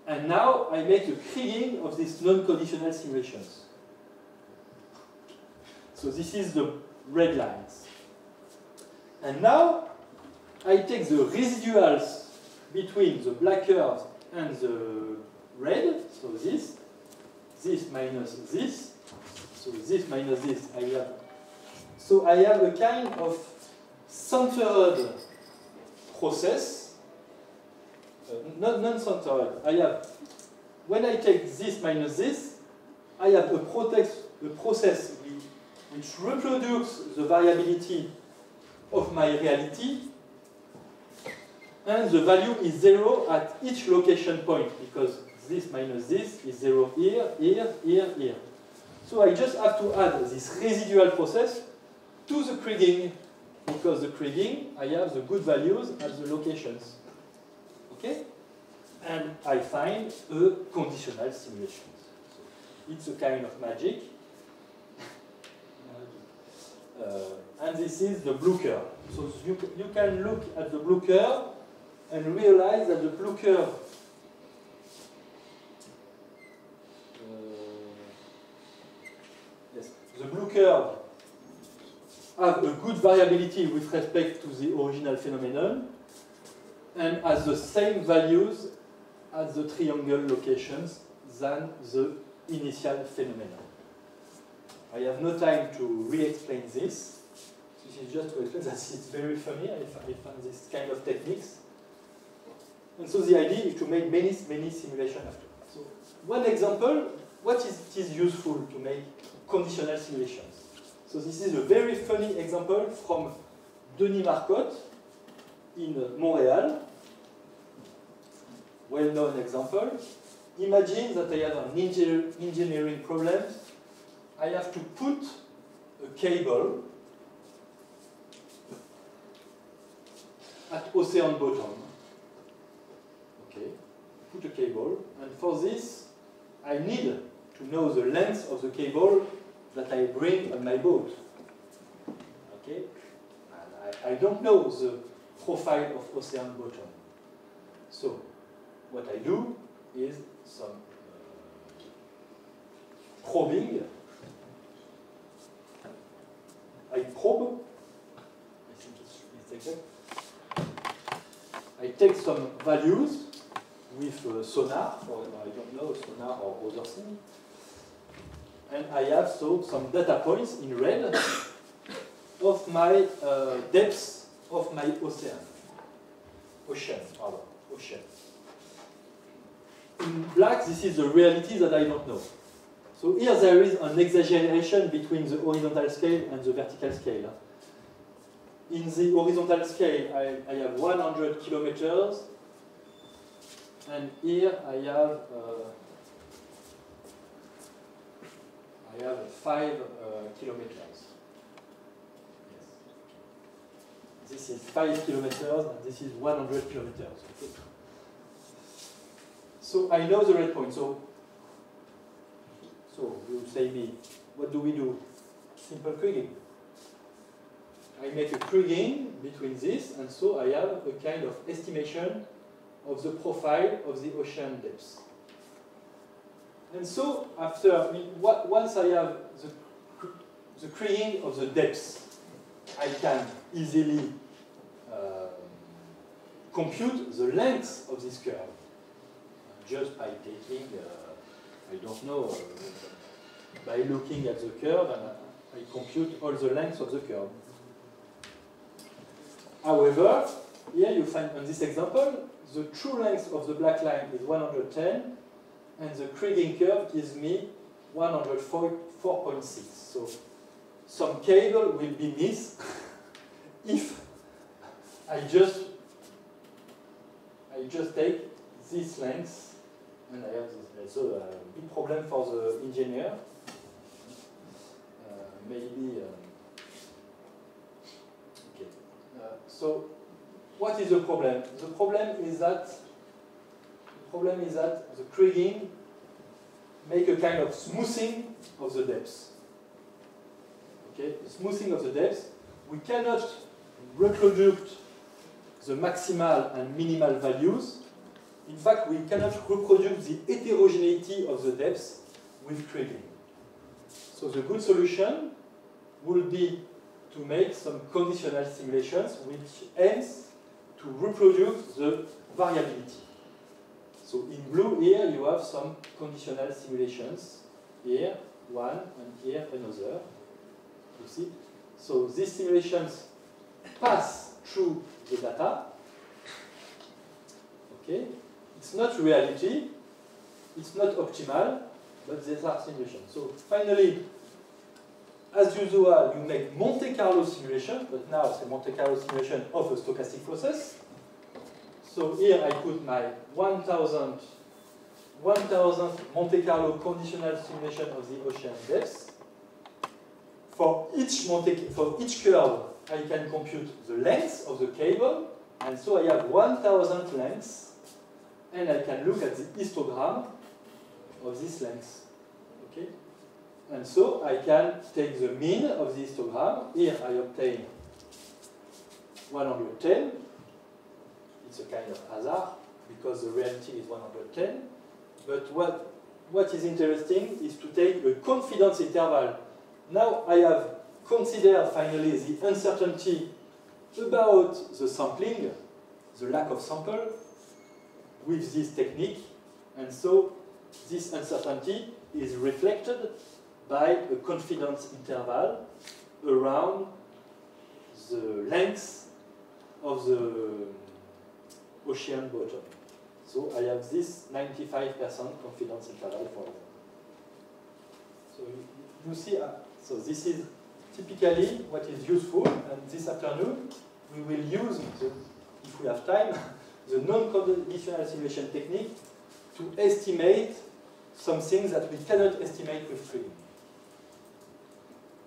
And now I make a kriging of these non-conditional simulations. So this is the red lines. And now I take the residuals between the black curves and the red, so this minus this, so this minus this, so I have a kind of centered process, not non-centered. I have, when I take this minus this, I have a process which reproduces the variability of my reality, and the value is 0 at each location point, because this minus this is 0 here, here, here, here. So I just have to add this residual process to the kriging, because the kriging, I have the good values at the locations. Okay? And I find a conditional simulation. So it's a kind of magic. And this is the blue curve. So you can look at the blue curve and realize that the blue curve the blue curve have a good variability with respect to the original phenomenon and has the same values at the triangle locations than the initial phenomenon. I have no time to re-explain this. This is just to explain that it's very funny. I find this kind of techniques. And so the idea is to make many simulations after. So one example, what is it is useful to make conditional simulations. So this is a very funny example from Denis Marcotte in Montreal. Well-known example. Imagine that I have an engineering problem. I have to put a cable at ocean bottom. Okay, put a cable, and for this, I need to know the length of the cable that I bring on my boat. Okay, and I don't know the profile of ocean bottom. So, what I do is some probing. I probe. I think it's exact. I take some values with sonar, or I don't know, sonar or other thing. And I have so some data points in red of my depths of my ocean. In black, this is the reality that I don't know. So here there is an exaggeration between the horizontal scale and the vertical scale. In the horizontal scale, I have 100 kilometers, and here I have 5 kilometers. Yes. This is 5 kilometers, and this is 100 kilometers. Okay. So I know the red point. So you say me, what do we do? Simple kriging. I make a kriging between this, and so I have a kind of estimation of the profile of the ocean depths. And so after, once I have the kriging of the depths, I can easily compute the length of this curve just by taking, I don't know, by looking at the curve, and I compute all the lengths of the curve. However, here you find on this example, the true length of the black line is 110, and the kriging curve gives me 104.6. So some cable will be missed if I just take this length, and I have this. So a big problem for the engineer. Maybe. Okay. So what is the problem? The problem is that the kriging make a kind of smoothing of the depths. Okay, the smoothing of the depths. We cannot reproduce the maximal and minimal values. In fact, we cannot reproduce the heterogeneity of the depths with kriging. So the good solution would be to make some conditional simulations which aims to reproduce the variability. So in blue here you have some conditional simulations. Here one and here another. You see? So these simulations pass through the data. Okay? It's not reality, it's not optimal, but these are simulations. So finally, as usual, you make Monte Carlo simulation, but now it's a Monte Carlo simulation of a stochastic process. So here I put my 1000 Monte Carlo conditional simulation of the ocean depths. For each curve, I can compute the length of the cable, and so I have 1000 lengths, and I can look at the histogram of this length. Okay? And so I can take the mean of the histogram. Here I obtain 110. It's a kind of hazard because the reality is 110. But what is interesting is to take a confidence interval Now I have considered finally the uncertainty about the sampling, the lack of sample, with this technique, and so this uncertainty is reflected by a confidence interval around the length of the ocean bottom. So I have this 95% confidence interval for example. So you see, so this is typically what is useful, and this afternoon we will use, if we have time, the non-conditional simulation technique to estimate some things that we cannot estimate with training.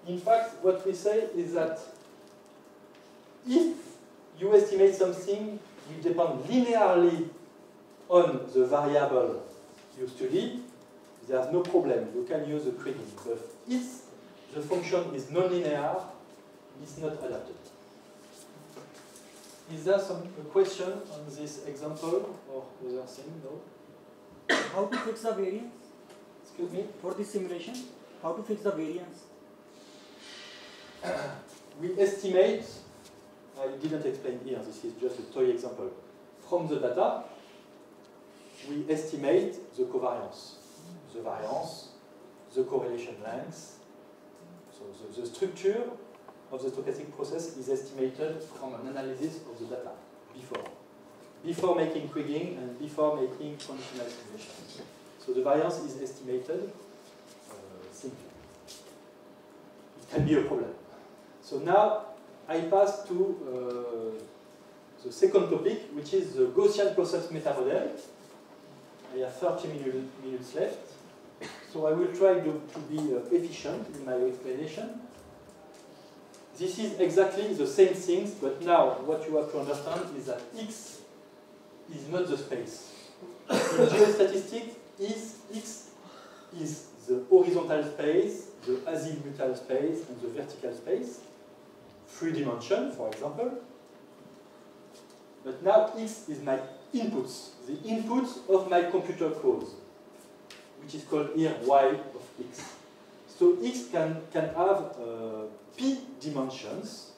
In fact, what we say is that if you estimate something, you depend linearly on the variable you study, there's no problem, you can use the kriging. But if the function is non-linear, it's not adapted. Is there a question on this example or other thing? No? How to fix the variance? Excuse me? For this simulation, how to fix the variance? We estimate, I didn't explain here, this is just a toy example. From the data, we estimate the covariance, the variance, the correlation length. So the structure of the stochastic process is estimated from an analysis of the data before making kriging and before making conditional simulation. So the variance is estimated simply. It can be a problem. So now I pass to the second topic, which is the Gaussian process metamodel. I have 30 minutes left. So I will try to be efficient in my explanation. This is exactly the same things, but now what you have to understand is that X is not the space. In geostatistics, X is the horizontal space, the azimuthal space, and the vertical space. 3 dimensions, for example. But now X is my inputs, the inputs of my computer code, which is called here Y of X. So X can have P dimensions,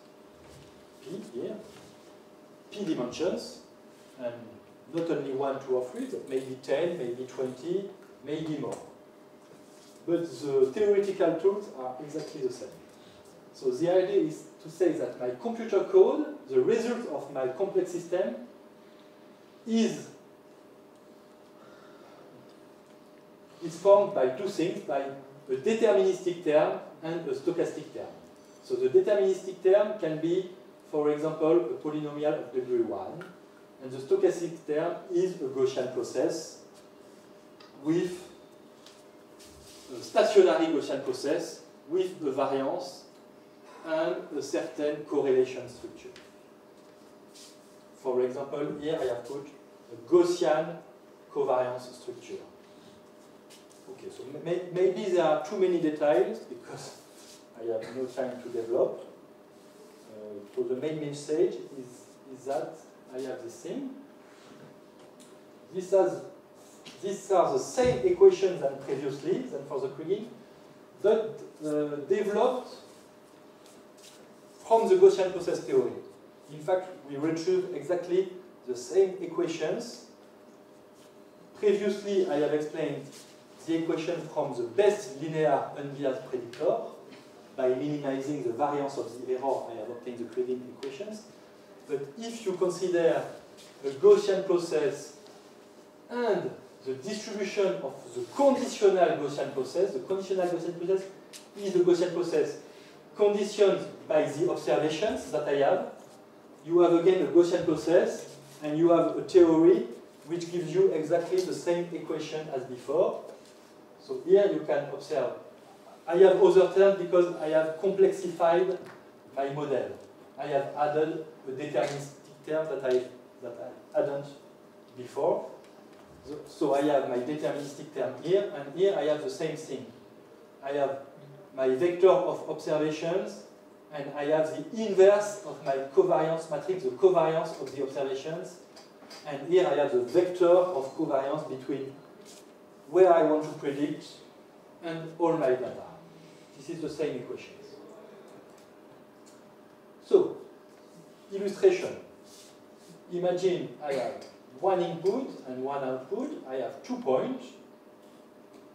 P here, P dimensions, and not only 1, 2, or 3, but maybe 10, maybe 20, maybe more. But the theoretical tools are exactly the same. So the idea is to say that my computer code, the result of my complex system, is formed by two things, by a deterministic term and a stochastic term. So the deterministic term can be, for example, a polynomial of degree 1, and the stochastic term is a Gaussian process with a stationary Gaussian process with a variance and a certain correlation structure. For example, here I have put a Gaussian covariance structure. Okay, so maybe there are too many details because I have no time to develop. So the main message is that I have this thing. These are the same equations than previously, than for the kriging, but developed from the Gaussian process theory. In fact, we retrieve exactly the same equations. Previously, I have explained the equation from the best linear unbiased predictor. By minimizing the variance of the error, I have obtained the kriging equations. But if you consider a Gaussian process and the distribution of the conditional Gaussian process, the conditional Gaussian process is a Gaussian process conditioned by the observations that I have. You have again a Gaussian process, and you have a theory which gives you exactly the same equation as before. So here you can observe. I have other terms because I have complexified my model. I have added a deterministic term that I hadn't before. So I have my deterministic term here, and here I have the same thing. I have my vector of observations, and I have the inverse of my covariance matrix, the covariance of the observations. And here I have the vector of covariance between where I want to predict and all my data. This is the same equation. So, illustration. Imagine I have one input and one output. I have 2 points.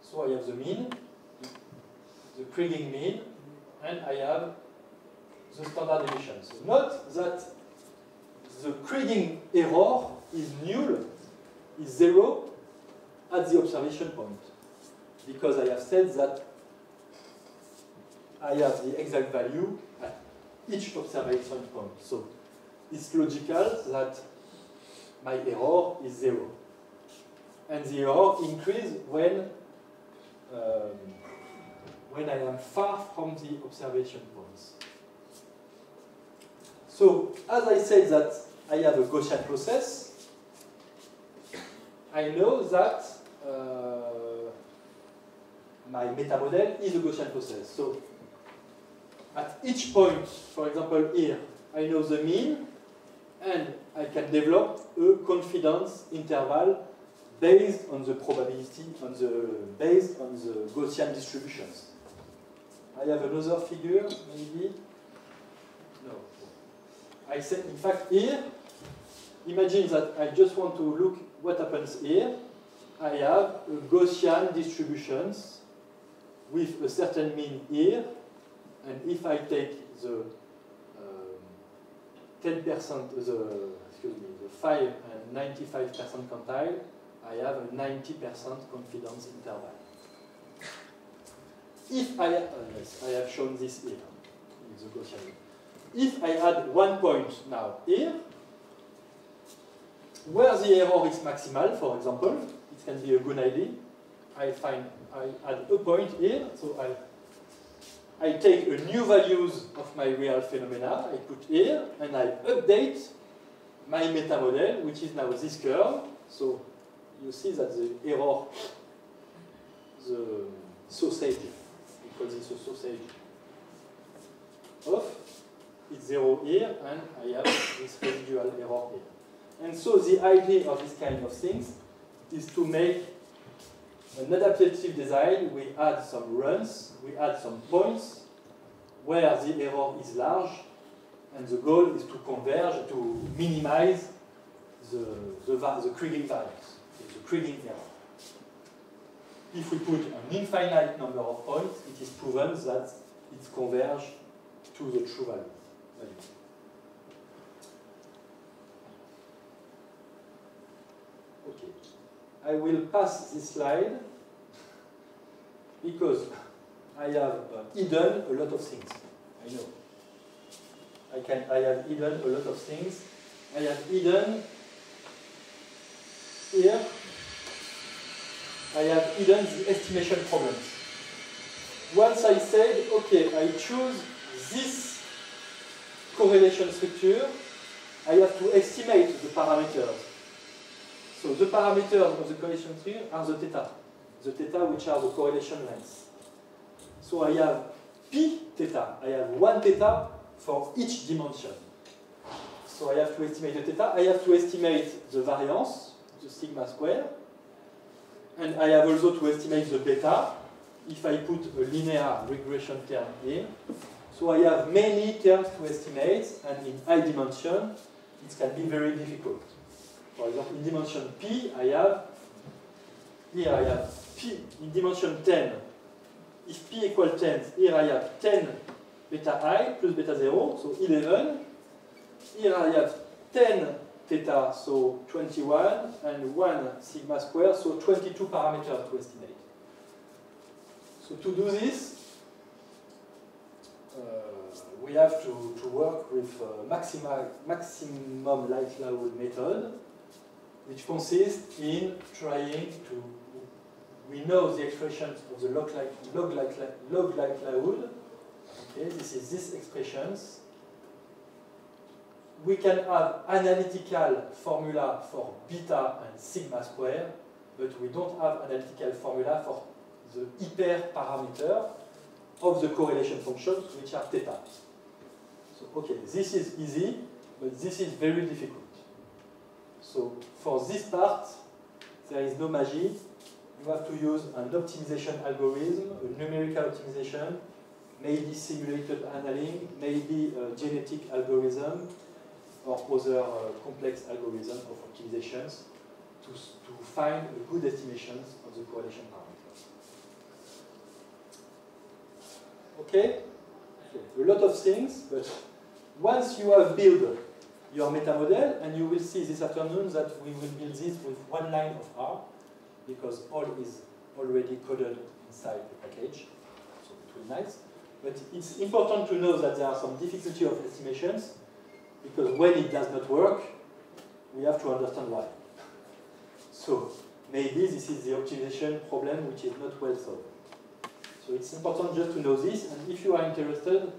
So I have the mean, the Kriging mean, and I have the standard deviation. So note that the Kriging error is null, is 0 at the observation point. Because I have said that I have the exact value at each observation point. So it's logical that my error is 0. And the error increases when I am far from the observation points. So, as I said that I have a Gaussian process, I know that my meta-model is a Gaussian process. So, at each point, for example here, I know the mean, and I can develop a confidence interval based on the probability, based on the Gaussian distributions. I have another figure, maybe. No. I said, in fact, here, imagine that I just want to look what happens here. I have a Gaussian distributions with a certain mean here, and if I take the 10%, the 5 and 95% quantile, I have a 90% confidence interval. If I, yes, I have shown this here, in the Gaussian. If I add 1 point now here, where the error is maximal, for example, it can be a good idea. I add a point here, so I take a new values of my real phenomena, I put here, and I update my meta model, which is now this curve. So you see that the error, the sausage, we call this a sausage, off, it's 0 here, and I have this residual error here. And so the idea of this kind of things is to make an adaptive design. We add some runs, we add some points where the error is large, and the goal is to converge, to minimize the Kriging variance, the Kriging error. If we put an infinite number of points, it is proven that it converges to the true value. Okay. I will pass this slide because I have hidden a lot of things. I know. I have hidden a lot of things. I have hidden here. I have hidden the estimation problems. Once I said, okay, I choose this correlation structure, I have to estimate the parameters. So the parameters of the correlation structure are the theta which are the correlation lengths. So I have p theta, I have 1 theta for each dimension. So I have to estimate the theta, I have to estimate the variance, the sigma square, and I have also to estimate the beta if I put a linear regression term here. So I have many terms to estimate, and in high dimension, it can be very difficult. For example, in dimension p, I have p in dimension 10. If p equals 10, here I have 10 beta I plus beta 0, so 11. Here I have 10 theta, so 21, and 1 sigma square, so 22 parameters to estimate. So to do this, we have to work with maximum likelihood method, which consists in trying to, we know the expressions of the log likelihood. Okay, this is these expressions. We can have analytical formula for beta and sigma square, but we don't have analytical formula for the hyperparameter of the correlation functions, which are theta. So, okay, this is easy, but this is very difficult. So, for this part, there is no magic. You have to use an optimization algorithm, a numerical optimization, maybe simulated annealing, maybe a genetic algorithm, or other complex algorithm of optimizations to find good estimations of the correlation parameters. Okay? A lot of things, but once you have built your meta model, and you will see this afternoon that we will build this with one line of R, because all is already coded inside the package, so it will be nice. But it's important to know that there are some difficulty of estimations, because when it does not work, we have to understand why. So maybe this is the optimization problem which is not well solved. So it's important just to know this, and if you are interested,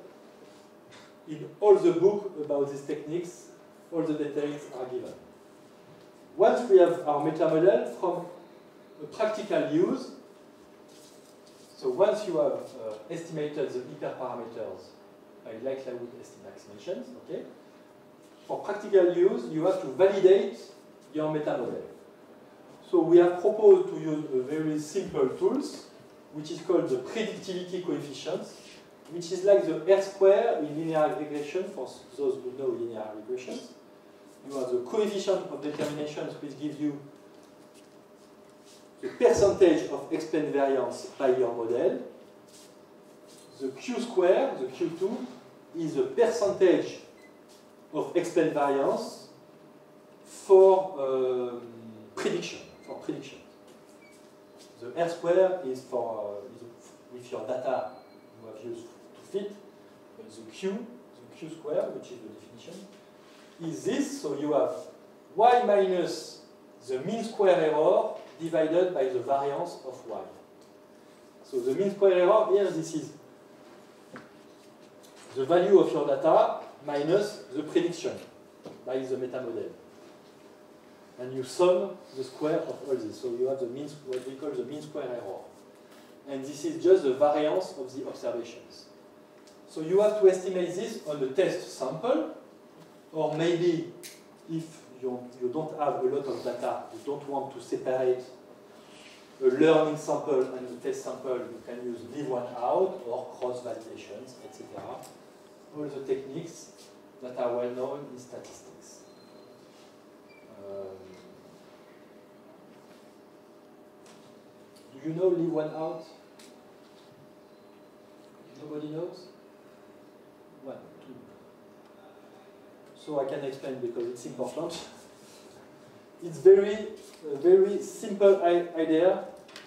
in all the book about these techniques, all the details are given. Once we have our meta model from a practical use, so once you have estimated the hyperparameters by likelihood estimations, okay, for practical use, you have to validate your meta model. So we have proposed to use a very simple tools, which is called the predictivity coefficients, which is like the R-square in linear regression, for those who know linear regressions. You have the coefficient of determinations, which gives you the percentage of explained variance by your model. The Q-square, the Q2, is the percentage of explained variance for prediction. The R-square is for with your data you have used to fit. The Q square, which is the definition, is this. So you have y minus the mean square error divided by the variance of y. So the mean square error here, this is the value of your data minus the prediction by the meta model. And you sum the square of all this. So you have the mean, what we call the mean square error. And this is just the variance of the observations. So you have to estimate this on the test sample, or maybe if you don't have a lot of data, you don't want to separate a learning sample and a test sample, you can use leave one out or cross validations, etc. All the techniques that are well known in statistics. Do you know leave one out? Nobody knows? 1, 2. So I can explain because it's important. It's very simple idea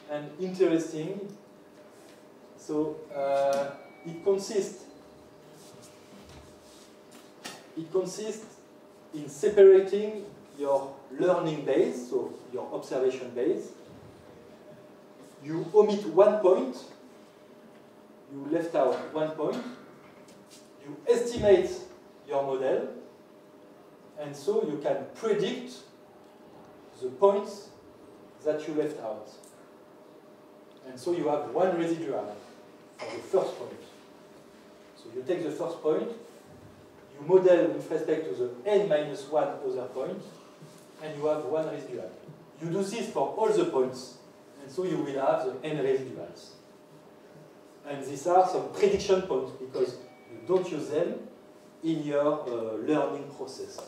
and interesting. So it consists in separating your learning base, so your observation base. You omit one point, you left out one point, you estimate your model, and so you can predict the points that you left out. And so you have one residual for the first point. So you take the first point, you model with respect to the n minus 1 other point, and you have one residual. You do this for all the points, and so you will have the n residuals. And these are some prediction points because you don't use them in your learning process.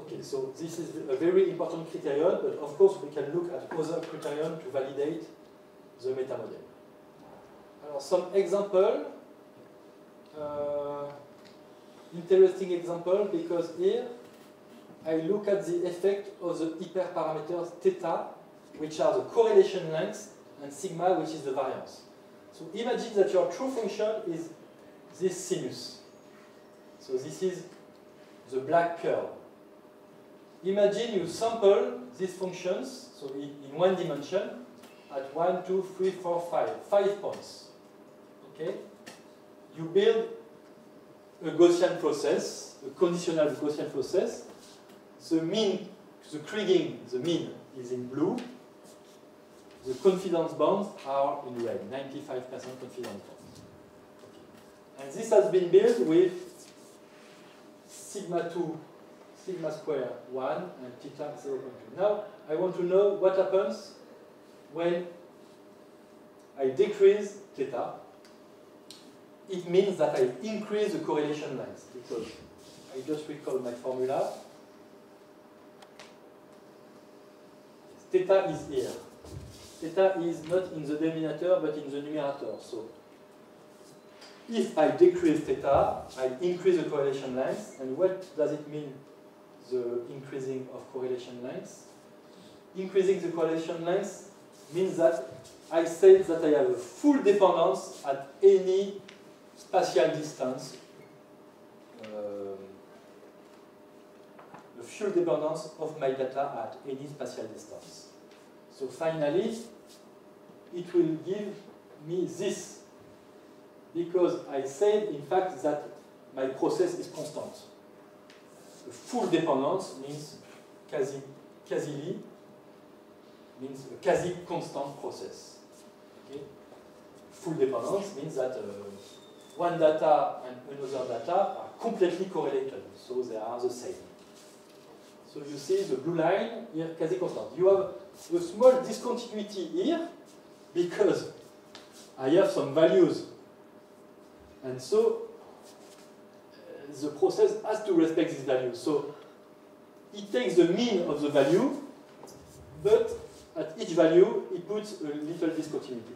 Okay, so this is a very important criterion, but of course we can look at other criterion to validate the meta model. Some example, interesting example, because here I look at the effect of the hyperparameters theta, which are the correlation length, and sigma, which is the variance. So imagine that your true function is this sinus. So this is the black curve. Imagine you sample these functions, so in one dimension, at 1, 2, 3, 4, 5 points. Okay? You build a Gaussian process, a conditional Gaussian process. The mean, the kriging, the mean is in blue. The confidence bounds are in red, 95% confidence bounds. Okay. And this has been built with sigma 2, sigma square 1, and theta 0.2. Now, I want to know what happens when I decrease theta, it means that I increase the correlation length, because I just recall my formula. Theta is here. Theta is not in the denominator but in the numerator. So if I decrease theta, I increase the correlation length. And what does it mean, the increasing of correlation length? Increasing the correlation length means that I say that I have a full dependence at any spatial distance, the full dependence of my data at any spatial distance. So finally, it will give me this, because I said, in fact, that my process is constant. A full dependence means quasi-ly, means a quasi-constant process. Okay? Full dependence means that one data and another data are completely correlated, so they are the same. So you see the blue line here, quasi-constant. You have a small discontinuity here because I have some values, and so the process has to respect these values. So it takes the mean of the value, but at each value it puts a little discontinuity.